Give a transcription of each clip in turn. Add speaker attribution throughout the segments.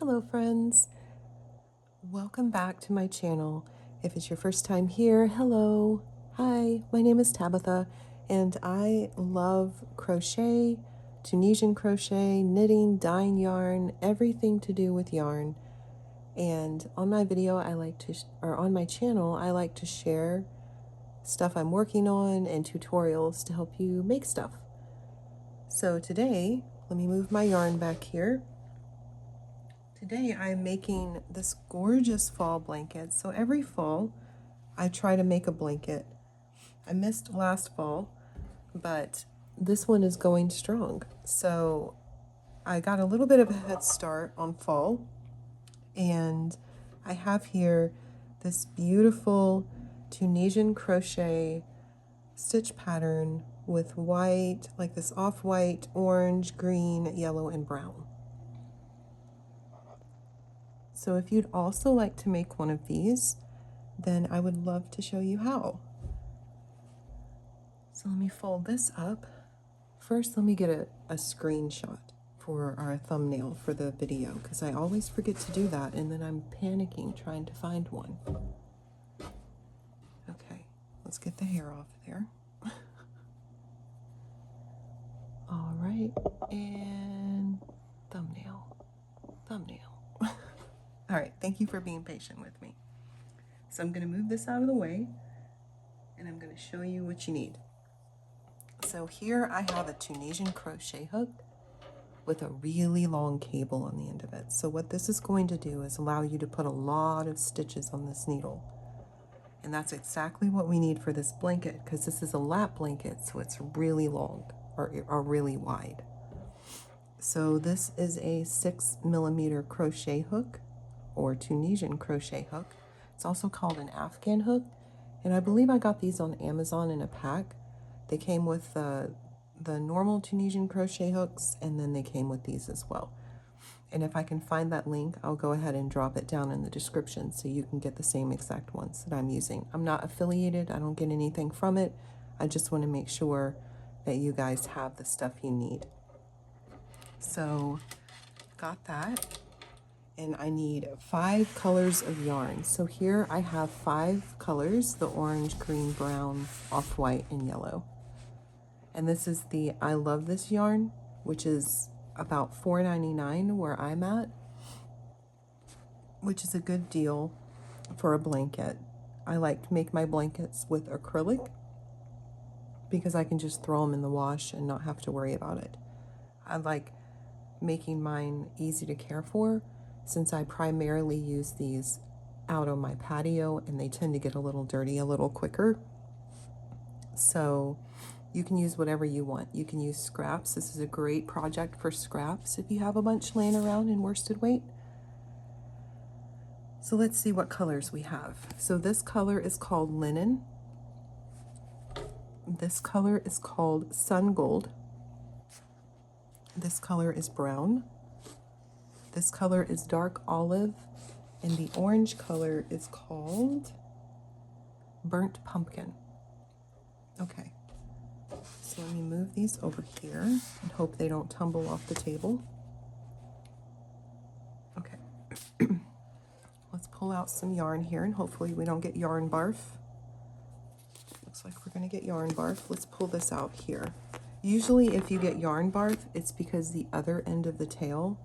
Speaker 1: Hello friends, welcome back to my channel. If it's your first time here, hello. Hi, my name is Tabitha and I love crochet, Tunisian crochet, knitting, dyeing yarn, everything to do with yarn. And on my video, on my channel, I like to share stuff I'm working on and tutorials to help you make stuff. So today, let me move my yarn back here. Today I'm making this gorgeous fall blanket. So every fall I try to make a blanket. I missed last fall, but this one is going strong. So I got a little bit of a head start on fall, and I have here this beautiful Tunisian crochet stitch pattern with white, like this off-white, orange, green, yellow, and brown. So if you'd also like to make one of these, then I would love to show you how. So let me fold this up. First, let me get a screenshot for our thumbnail for the video, because I always forget to do that and then I'm panicking trying to find one. Okay, let's get the hair off there. All right, and thumbnail. All right, thank you for being patient with me. So I'm going to move this out of the way and I'm going to show you what you need. So here I have a Tunisian crochet hook with a really long cable on the end of it. So what this is going to do is allow you to put a lot of stitches on this needle. And that's exactly what we need for this blanket, because this is a lap blanket, so it's really long or really wide. So this is a 6mm crochet hook, or Tunisian crochet hook. It's also called an Afghan hook, and I believe I got these on Amazon in a pack. They came with the normal Tunisian crochet hooks, and then they came with these as well. And if I can find that link, I'll go ahead and drop it down in the description so you can get the same exact ones that I'm using. I'm not affiliated, I don't get anything from it. I just want to make sure that you guys have the stuff you need. So got that. And I need 5 colors of yarn. So here I have 5 colors: the orange, green, brown, off-white, and yellow. And this is the I Love This yarn, which is about $4.99 where I'm at, which is a good deal for a blanket. I like to make my blankets with acrylic because I can just throw them in the wash and not have to worry about it. I like making mine easy to care for, since I primarily use these out on my patio and they tend to get a little dirty a little quicker. So you can use whatever you want. You can use scraps. This is a great project for scraps if you have a bunch laying around in worsted weight. So let's see what colors we have. So this color is called linen. This color is called sun gold. This color is brown. This color is dark olive, and the orange color is called burnt pumpkin. Okay, so let me move these over here and hope they don't tumble off the table. Okay, let's pull out some yarn here and hopefully we don't get yarn barf. Looks like we're gonna get yarn barf. Let's pull this out here. Usually if you get yarn barf, it's because the other end of the tail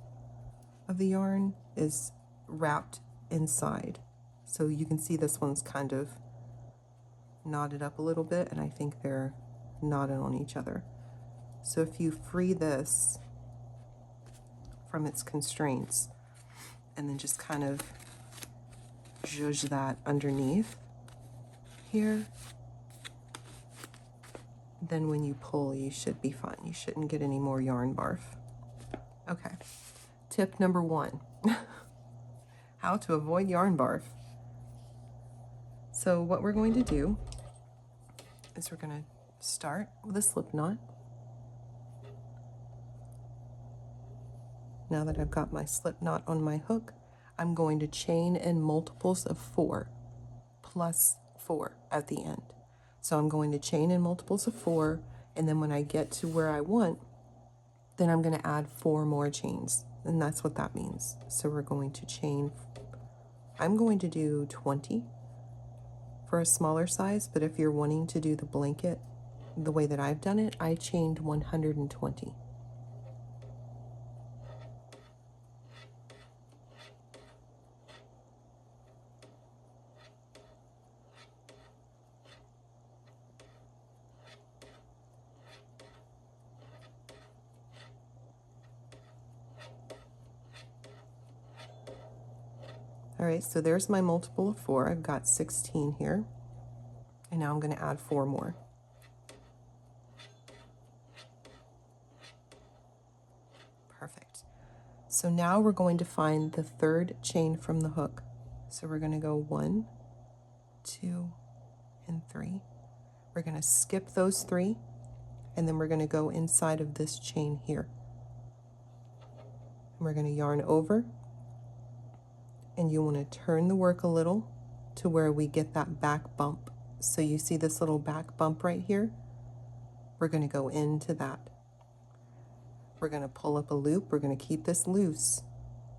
Speaker 1: of the yarn is wrapped inside. So you can see this one's kind of knotted up a little bit, and I think they're knotted on each other. So if you free this from its constraints and then just kind of zhuzh that underneath here, then when you pull, you should be fine. You shouldn't get any more yarn barf. Okay. Tip number 1, how to avoid yarn barf. So what we're going to do is we're going to start with a slip knot. Now that I've got my slip knot on my hook, I'm going to chain in multiples of 4 plus 4 at the end. So I'm going to chain in multiples of 4, and then when I get to where I want, then I'm going to add 4 more chains, and that's what that means. So we're going to chain, I'm going to do 20 for a smaller size, but if you're wanting to do the blanket the way that I've done it, I chained 120. All right, so there's my multiple of 4. I've got 16 here. And now I'm going to add 4 more. Perfect. So now we're going to find the 3rd chain from the hook. So we're going to go 1, 2, and 3. We're going to skip those 3, and then we're going to go inside of this chain here. And we're going to yarn over, and you want to turn the work a little to where we get that back bump. So you see this little back bump right here? We're going to go into that. We're going to pull up a loop. We're going to keep this loose.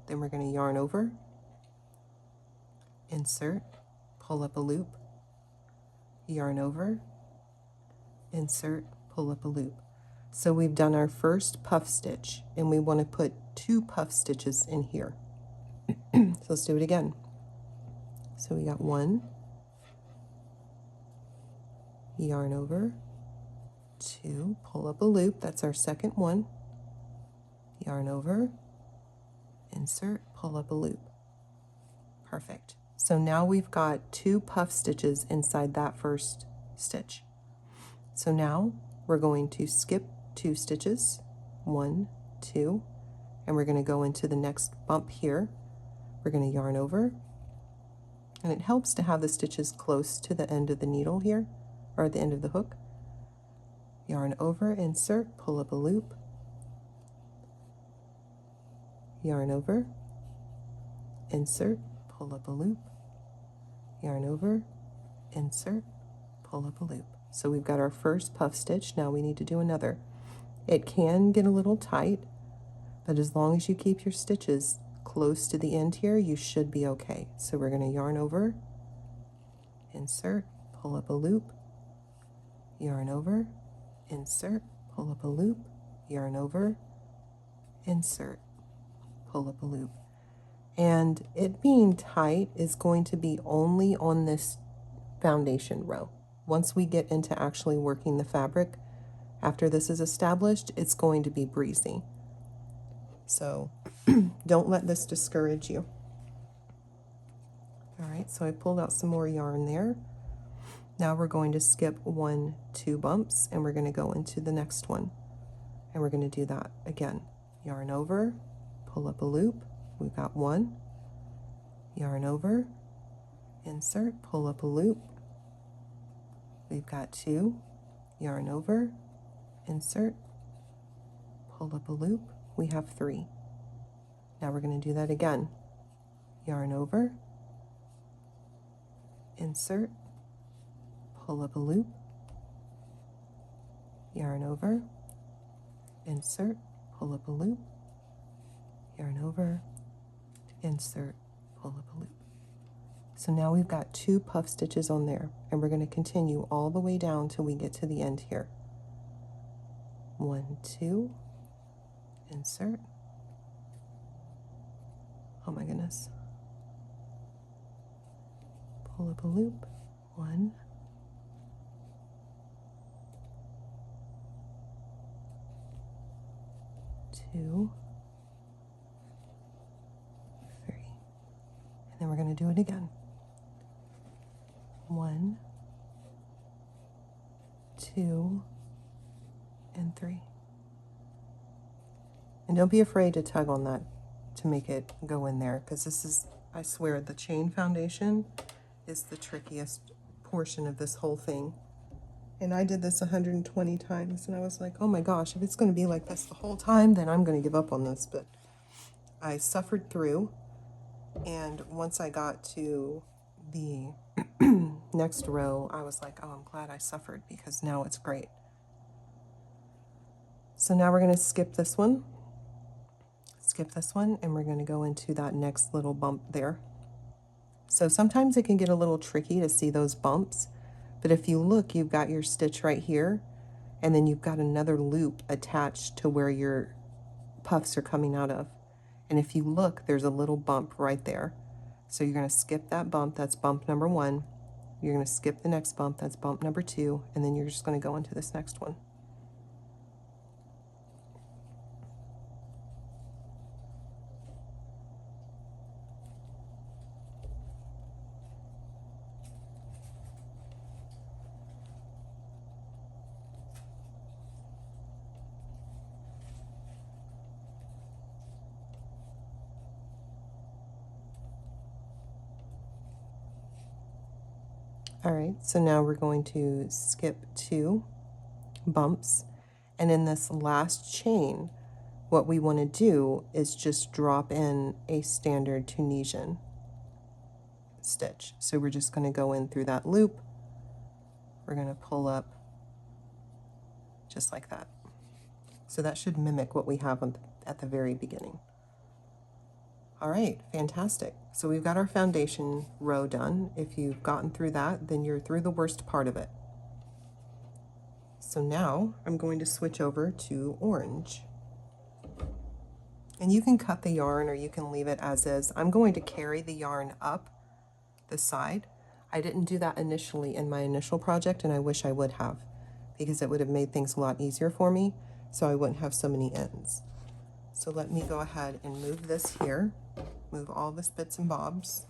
Speaker 1: Then we're going to yarn over, insert, pull up a loop, yarn over, insert, pull up a loop. So we've done our first puff stitch, and we want to put 2 puff stitches in here. So let's do it again. So we got 1, yarn over, 2, pull up a loop, that's our second one, yarn over, insert, pull up a loop. Perfect. So now we've got 2 puff stitches inside that first stitch. So now we're going to skip 2 stitches, 1, 2, and we're going to go into the next bump here. We're going to yarn over, and it helps to have the stitches close to the end of the needle here, or at the end of the hook. Yarn over, insert, pull up a loop, yarn over, insert, pull up a loop, yarn over, insert, pull up a loop. So we've got our first puff stitch. Now we need to do another. It can get a little tight, but as long as you keep your stitches close to the end here, you should be okay. So we're going to yarn over, insert, pull up a loop, yarn over, insert, pull up a loop, yarn over, insert, pull up a loop. And it being tight is going to be only on this foundation row. Once we get into actually working the fabric, after this is established, it's going to be breezy. So don't let this discourage you. All right, so I pulled out some more yarn there. Now we're going to skip 1, 2 bumps, and we're going to go into the next one. And we're going to do that again. Yarn over, pull up a loop. We've got 1, yarn over, insert, pull up a loop. We've got 2, yarn over, insert, pull up a loop. We have 3. Now we're going to do that again. Yarn over, insert, pull up a loop, yarn over, insert, pull up a loop, yarn over, insert, pull up a loop. So now we've got 2 puff stitches on there, and we're going to continue all the way down till we get to the end here. 1, 2, insert. Oh my goodness. Pull up a loop. 1, 2, 3. And then we're going to do it again. 1, 2, and 3. And don't be afraid to tug on that to make it go in there, because this is, I swear, the chain foundation is the trickiest portion of this whole thing. And I did this 120 times, and I was like, oh my gosh, if it's going to be like this the whole time, then I'm going to give up on this. But I suffered through, and once I got to the next row, I was like, oh, I'm glad I suffered, because now it's great. So now we're going to skip this one, and we're going to go into that next little bump there. So sometimes it can get a little tricky to see those bumps, but if you look, you've got your stitch right here, and then you've got another loop attached to where your puffs are coming out of. And if you look, there's a little bump right there. So you're going to skip that bump, that's bump number 1. You're going to skip the next bump, that's bump number 2, and then you're just going to go into this next one. All right, so now we're going to skip 2 bumps, and in this last chain, what we want to do is just drop in a standard Tunisian stitch. So we're just going to go in through that loop. We're going to pull up just like that. So that should mimic what we have at the very beginning. All right, fantastic. So we've got our foundation row done. If you've gotten through that, then you're through the worst part of it. So now I'm going to switch over to orange. And you can cut the yarn or you can leave it as is. I'm going to carry the yarn up the side. I didn't do that initially in my initial project, and I wish I would have, because it would have made things a lot easier for me, so I wouldn't have so many ends. So let me go ahead and move this here, move all this bits and bobs.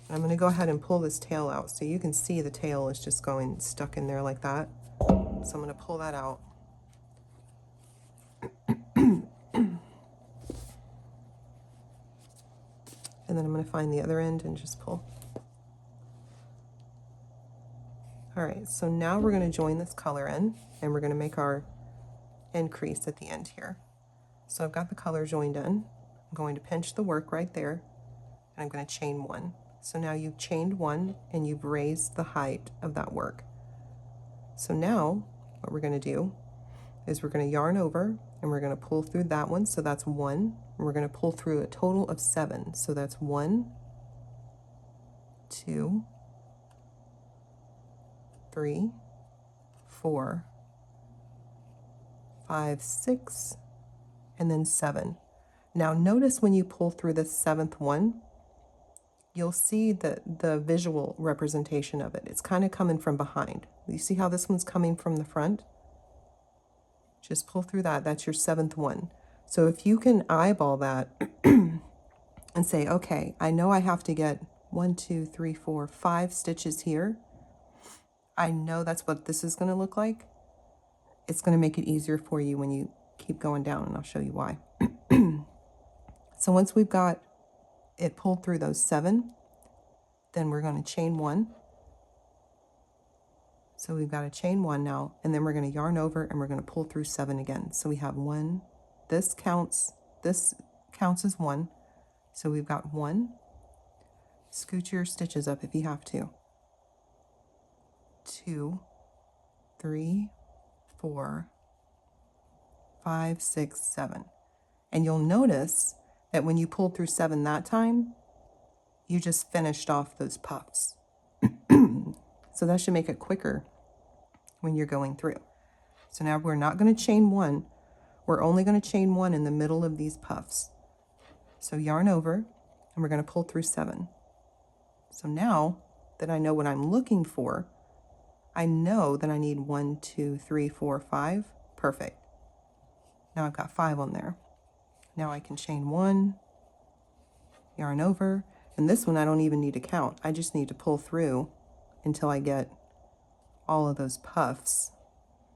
Speaker 1: And I'm going to go ahead and pull this tail out, so you can see the tail is just going stuck in there like that. So I'm going to pull that out. And then I'm going to find the other end and just pull. All right, so now we're going to join this color in, and we're going to make our increase at the end here. So I've got the color joined in. I'm going to pinch the work right there, and I'm going to chain 1. So now you've chained 1, and you've raised the height of that work. So now what we're going to do is we're going to yarn over, and we're going to pull through that one. So that's 1. And we're going to pull through a total of 7. So that's 1, 2, 3, 4, 5, 6, and then 7. Now notice when you pull through the 7th one, you'll see the visual representation of it. It's kind of coming from behind. You see how this one's coming from the front? Just pull through that. That's your 7th one. So if you can eyeball that and say, okay, I know I have to get 1, 2, 3, 4, 5 stitches here. I know that's what this is going to look like. It's going to make it easier for you when you keep going down, and I'll show you why. So once we've got it pulled through those 7, then we're going to chain 1. So we've got a chain 1 now, and then we're going to yarn over, and we're going to pull through 7 again. So we have 1. This counts as 1. So we've got 1. Scoot your stitches up if you have to. 2, 3, 4, 5, 6, 7. And you'll notice that when you pulled through 7 that time, you just finished off those puffs. So that should make it quicker when you're going through. So now we're not going to chain 1. We're only going to chain 1 in the middle of these puffs. So yarn over, and we're going to pull through 7. So now that I know what I'm looking for, I know that I need 1, 2, 3, 4, 5. Perfect. Now I've got 5 on there. Now I can chain 1, yarn over, and this one I don't even need to count. I just need to pull through until I get all of those puffs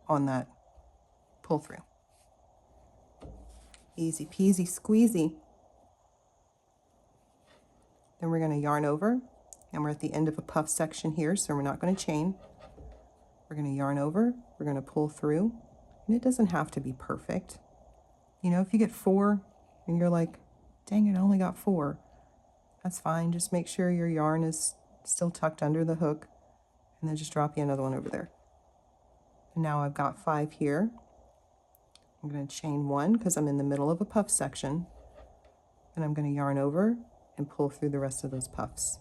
Speaker 1: on that pull through. Easy peasy squeezy. Then we're going to yarn over, and we're at the end of a puff section here, so we're not going to chain. We're going to yarn over, we're going to pull through, and it doesn't have to be perfect. You know, if you get 4 and you're like, dang it, I only got 4, that's fine. Just make sure your yarn is still tucked under the hook, and then just drop you another one over there. And now I've got 5 here. I'm going to chain one because I'm in the middle of a puff section, and I'm going to yarn over and pull through the rest of those puffs.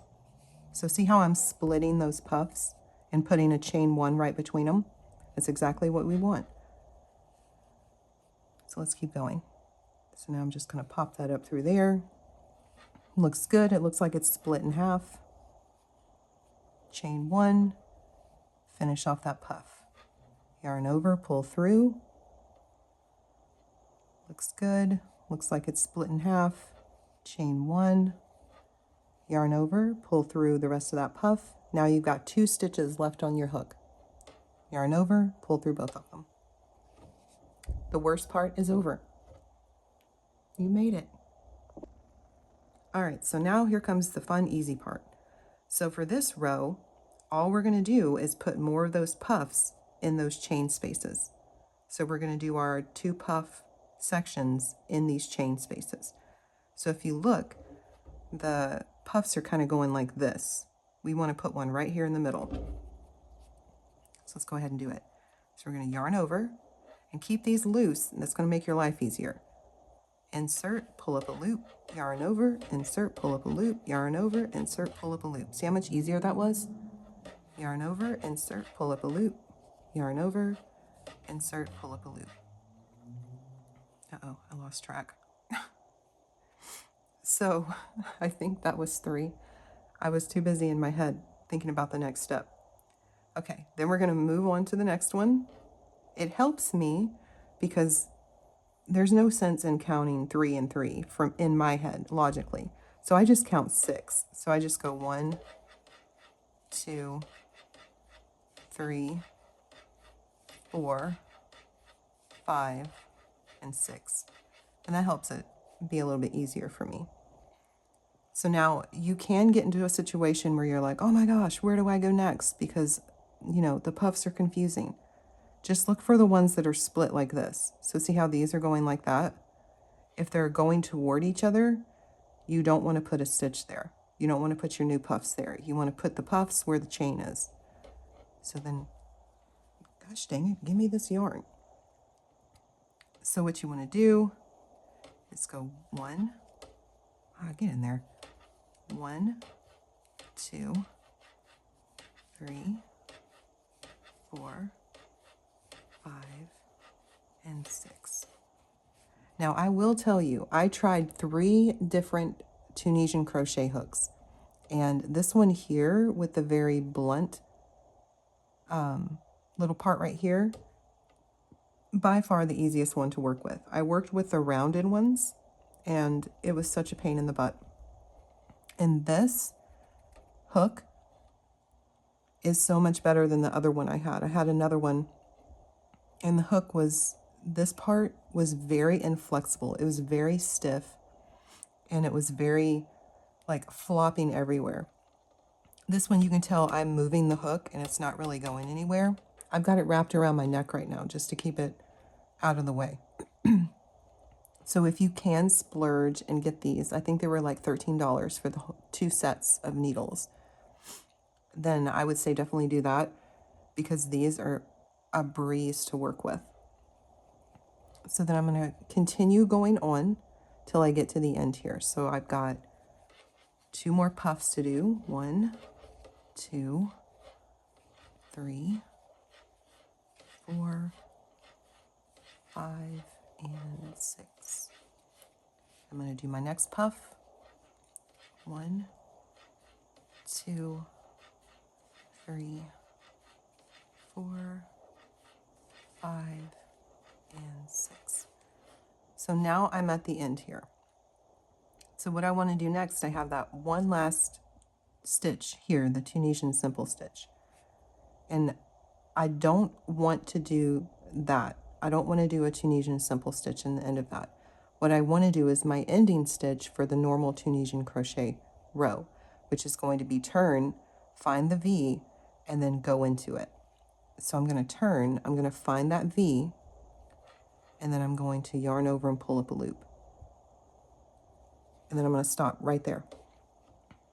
Speaker 1: So see how I'm splitting those puffs and putting a chain one right between them? That's exactly what we want. So let's keep going. So now I'm just going to pop that up through there. Looks good. It looks like it's split in half. Chain one, finish off that puff. Yarn over, pull through. Looks good. Looks like it's split in half. Chain one, yarn over, pull through the rest of that puff. Now you've got 2 stitches left on your hook. Yarn over, pull through both of them. The worst part is over. You made it. All right, so now here comes the fun, easy part. So for this row, all we're going to do is put more of those puffs in those chain spaces. So we're going to do our 2 puff sections in these chain spaces. So if you look, the puffs are kind of going like this. We want to put one right here in the middle. So let's go ahead and do it. So we're going to yarn over and keep these loose, and that's going to make your life easier. Insert, pull up a loop, yarn over, insert, pull up a loop, yarn over, insert, pull up a loop. See how much easier that was? Yarn over, insert, pull up a loop, yarn over, insert, pull up a loop. Uh-oh, I lost track. So I think that was 3. I was too busy in my head thinking about the next step. Okay, then we're going to move on to the next one. It helps me because there's no sense in counting 3 and 3 from in my head logically. So I just count 6. So I just go 1, 2, 3, 4, 5, and 6. And that helps it be a little bit easier for me. So now you can get into a situation where you're like, oh my gosh, where do I go next? Because, you know, the puffs are confusing. Just look for the ones that are split like this. So see how these are going like that? If they're going toward each other, you don't want to put a stitch there. You don't want to put your new puffs there. You want to put the puffs where the chain is. So then, gosh dang it, give me this yarn. So what you want to do is go 1, get in there. 1, 2, 3, 4, 5, and 6. Now I will tell you, I tried 3 different Tunisian crochet hooks, and this one here with the very blunt little part right here, by far the easiest one to work with. I worked with the rounded ones, and it was such a pain in the butt. And this hook is so much better than the other one I had. I had another one, and the hook was, this part was very inflexible. It was very stiff, and it was very like flopping everywhere. This one, you can tell I'm moving the hook and it's not really going anywhere. I've got it wrapped around my neck right now just to keep it out of the way. So if you can splurge and get these, I think they were like $13 for the 2 sets of needles, then I would say definitely do that, because these are a breeze to work with. So then I'm going to continue going on till I get to the end here. So I've got 2 more puffs to do. 1, 2, 3, 4, 5, and 6. I'm going to do my next puff. 1, 2, 3, 4, 5, and 6. So now I'm at the end here. So what I want to do next, I have that one last stitch here, the Tunisian simple stitch. And I don't want to do that. I don't want to do a Tunisian simple stitch in the end of that. What I want to do is my ending stitch for the normal Tunisian crochet row, which is going to be turn, find the V, and then go into it. So I'm going to turn, I'm going to find that V, and then I'm going to yarn over and pull up a loop. And then I'm going to stop right there.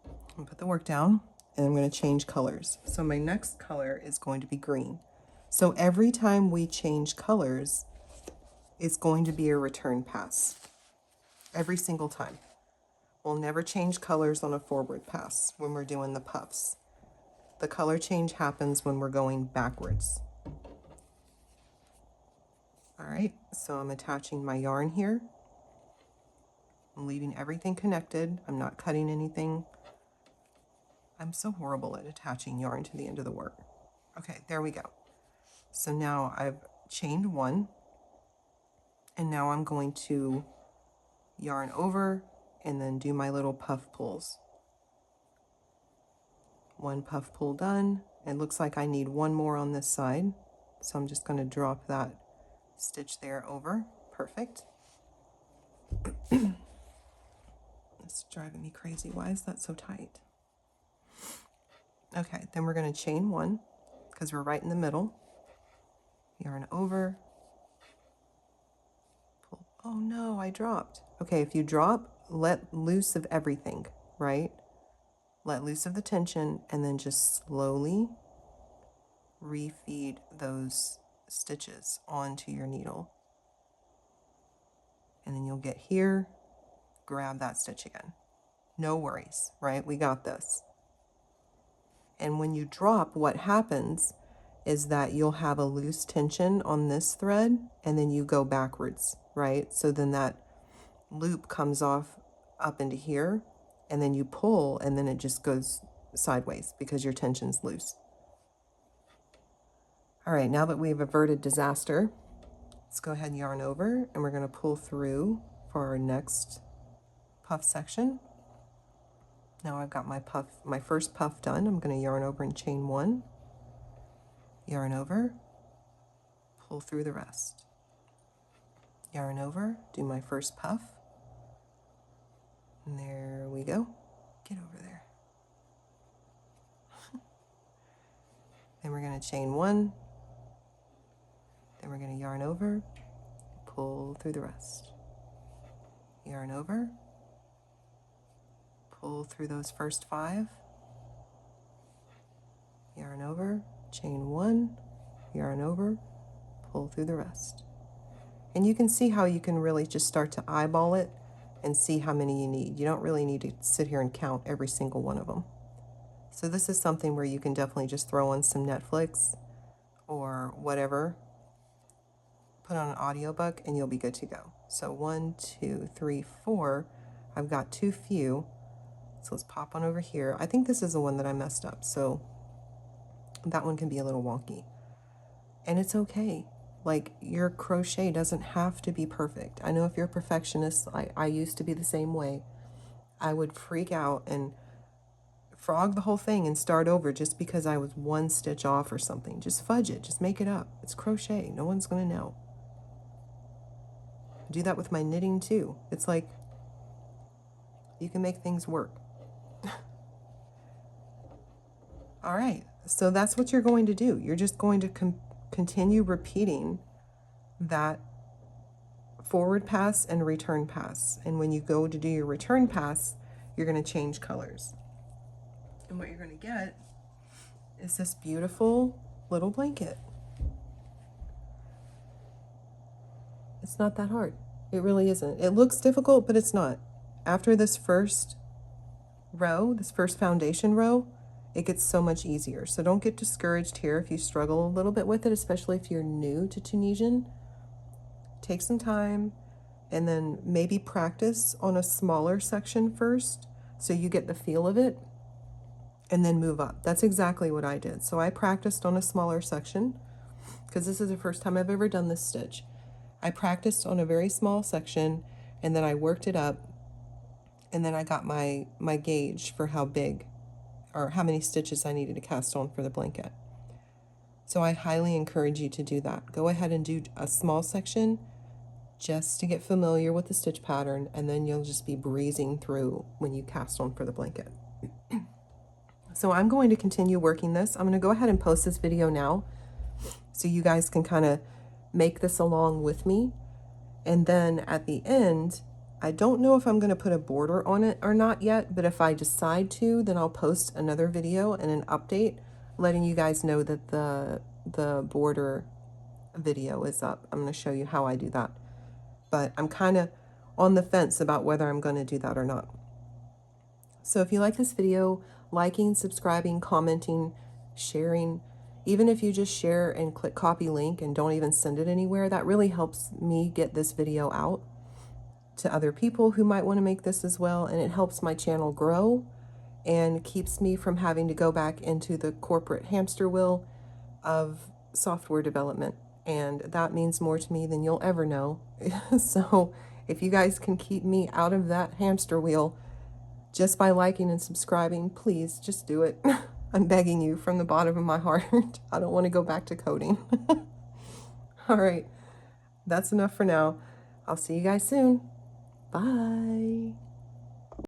Speaker 1: I'm going to put the work down, and I'm going to change colors. So my next color is going to be green. So every time we change colors, is going to be a return pass every single time. We'll never change colors on a forward pass when we're doing the puffs. The color change happens when we're going backwards. All right, so I'm attaching my yarn here. I'm leaving everything connected. I'm not cutting anything. I'm so horrible at attaching yarn to the end of the work. Okay, there we go. So now I've chained one, and now I'm going to yarn over and then do my little puff pulls. One puff pull done. It looks like I need one more on this side, so I'm just going to drop that stitch there over. Perfect. It's driving me crazy. Why is that so tight? Okay, then we're going to chain one because we're right in the middle. Yarn over. Pull. Oh no, I dropped. Okay, if you drop, let loose of everything, right? Let loose of the tension and then just slowly refeed those stitches onto your needle. And then you'll get here, grab that stitch again. No worries, right? We got this. And when you drop, what happens is that you'll have a loose tension on this thread and then you go backwards, right? So then that loop comes off up into here and then you pull and then it just goes sideways because your tension's loose. All right, now that we've averted disaster, let's go ahead and yarn over and we're going to pull through for our next puff section. Now I've got my first puff done. I'm going to yarn over and chain one, yarn over, pull through the rest. Yarn over, do my first puff, and there we go. Get over there. Then we're going to chain one, then we're going to yarn over, pull through the rest. Yarn over, pull through those first 5, yarn over, chain one, yarn over, pull through the rest. And you can see how you can really just start to eyeball it and see how many you need. You don't really need to sit here and count every single one of them. So this is something where you can definitely just throw on some Netflix or whatever, put on an audiobook, and you'll be good to go. So 1, 2, 3, 4. I've got too few. So let's pop on over here. I think this is the one that I messed up. So that one can be a little wonky. And it's okay. Like, your crochet doesn't have to be perfect. I know if you're a perfectionist, I used to be the same way. I would freak out and frog the whole thing and start over just because I was one stitch off or something. Just fudge it. Just make it up. It's crochet. No one's going to know. I do that with my knitting too. It's like, you can make things work. All right. So that's what you're going to do. You're just going to continue repeating that forward pass and return pass. And when you go to do your return pass, you're going to change colors. And what you're going to get is this beautiful little blanket. It's not that hard. It really isn't. It looks difficult, but it's not. After this first row, this first foundation row, it gets so much easier. So don't get discouraged here if you struggle a little bit with it, especially if you're new to Tunisian. Take some time and then maybe practice on a smaller section first so you get the feel of it and then move up. That's exactly what I did. So I practiced on a smaller section because this is the first time I've ever done this stitch. I practiced on a very small section and then I worked it up and then I got my gauge for how big or how many stitches I needed to cast on for the blanket. So I highly encourage you to do that. Go ahead and do a small section just to get familiar with the stitch pattern, and then you'll just be breezing through when you cast on for the blanket. So I'm going to continue working this. I'm going to go ahead and post this video now so you guys can kind of make this along with me. And then at the end, I don't know if I'm going to put a border on it or not yet, but if I decide to, then I'll post another video and an update letting you guys know that the border video is up. I'm going to show you how I do that. but I'm kind of on the fence about whether I'm going to do that or not. So if you like this video, liking, subscribing, commenting, sharing, even if you just share and click copy link and don't even send it anywhere, that really helps me get this video out to other people who might want to make this as well, and it helps my channel grow and keeps me from having to go back into the corporate hamster wheel of software development, and that means more to me than you'll ever know. So if you guys can keep me out of that hamster wheel just by liking and subscribing, please just do it. I'm begging you from the bottom of my heart. I don't want to go back to coding. All right, that's enough for now. I'll see you guys soon. Bye.